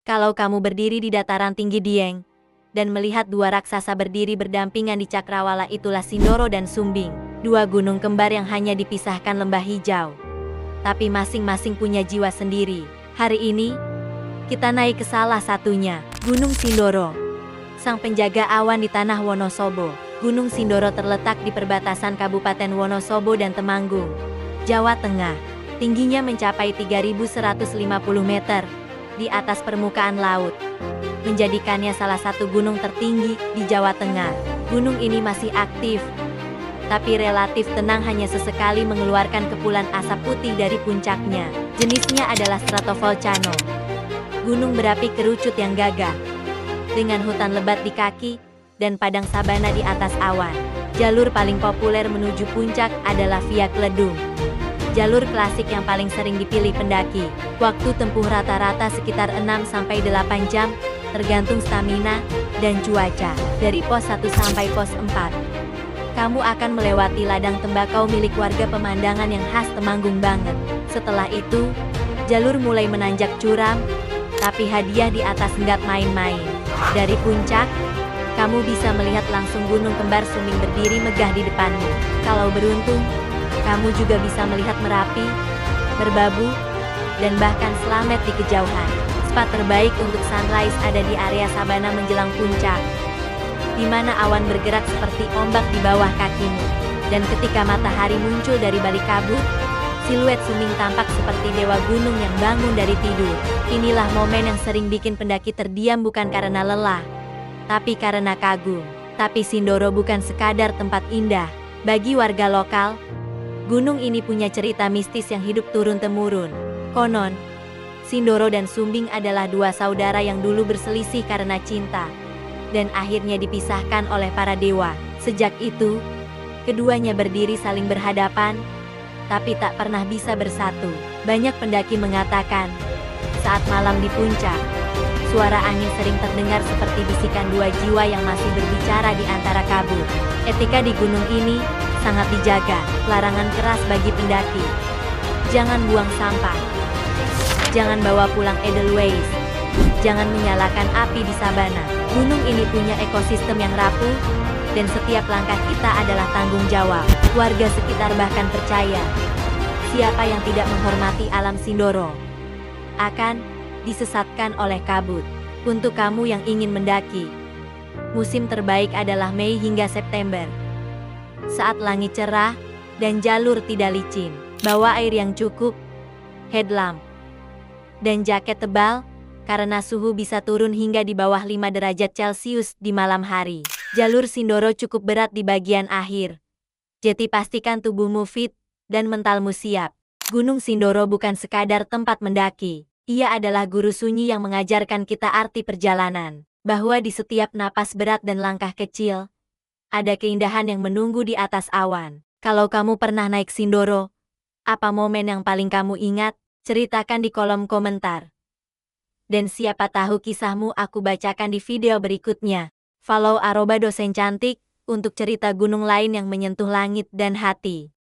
Kalau kamu berdiri di dataran tinggi Dieng, dan melihat dua raksasa berdiri berdampingan di cakrawala, itulah Sindoro dan Sumbing, dua gunung kembar yang hanya dipisahkan lembah hijau. Tapi masing-masing punya jiwa sendiri. Hari ini, kita naik ke salah satunya, Gunung Sindoro, sang penjaga awan di tanah Wonosobo. Gunung Sindoro terletak di perbatasan Kabupaten Wonosobo dan Temanggung, Jawa Tengah. Tingginya mencapai 3.150 meter di atas permukaan laut, menjadikannya salah satu gunung tertinggi di Jawa Tengah. Gunung ini masih aktif, tapi relatif tenang, hanya sesekali mengeluarkan kepulan asap putih dari puncaknya. Jenisnya adalah stratovolcano, gunung berapi kerucut yang gagah, dengan hutan lebat di kaki dan padang sabana di atas awan. Jalur paling populer menuju puncak adalah Via Kledung, jalur klasik yang paling sering dipilih pendaki. Waktu tempuh rata-rata sekitar 6-8 jam, tergantung stamina dan cuaca. Dari pos 1 sampai pos 4, kamu akan melewati ladang tembakau milik warga, pemandangan yang khas Temanggung banget. Setelah itu, jalur mulai menanjak curam, tapi hadiah di atas nggak main-main. Dari puncak, kamu bisa melihat langsung gunung kembar Sumbing berdiri megah di depanmu. Kalau beruntung, kamu juga bisa melihat Merapi, Merbabu, dan bahkan Slamet di kejauhan. Spot terbaik untuk sunrise ada di area sabana menjelang puncak, di mana awan bergerak seperti ombak di bawah kakimu. Dan ketika matahari muncul dari balik kabut, siluet Sumbing tampak seperti dewa gunung yang bangun dari tidur. Inilah momen yang sering bikin pendaki terdiam, bukan karena lelah, tapi karena kagum. Tapi Sindoro bukan sekadar tempat indah. Bagi warga lokal, gunung ini punya cerita mistis yang hidup turun-temurun. Konon, Sindoro dan Sumbing adalah dua saudara yang dulu berselisih karena cinta, dan akhirnya dipisahkan oleh para dewa. Sejak itu, keduanya berdiri saling berhadapan, tapi tak pernah bisa bersatu. Banyak pendaki mengatakan, saat malam di puncak, suara angin sering terdengar seperti bisikan dua jiwa yang masih berbicara di antara kabut. Etika di gunung ini sangat dijaga. Larangan keras bagi pendaki: jangan buang sampah, jangan bawa pulang edelweiss, jangan menyalakan api di sabana. Gunung ini punya ekosistem yang rapuh, dan setiap langkah kita adalah tanggung jawab. Warga sekitar bahkan percaya, siapa yang tidak menghormati alam Sindoro akan disesatkan oleh kabut. Untuk kamu yang ingin mendaki, musim terbaik adalah Mei hingga September, saat langit cerah dan jalur tidak licin. Bawa air yang cukup, headlamp, dan jaket tebal, karena suhu bisa turun hingga di bawah 5 derajat Celcius di malam hari. Jalur Sindoro cukup berat di bagian akhir, jadi pastikan tubuhmu fit dan mentalmu siap. Gunung Sindoro bukan sekadar tempat mendaki. Ia adalah guru sunyi yang mengajarkan kita arti perjalanan, bahwa di setiap napas berat dan langkah kecil, ada keindahan yang menunggu di atas awan. Kalau kamu pernah naik Sindoro, apa momen yang paling kamu ingat? Ceritakan di kolom komentar. Dan siapa tahu kisahmu aku bacakan di video berikutnya. Follow @dosencantik untuk cerita gunung lain yang menyentuh langit dan hati.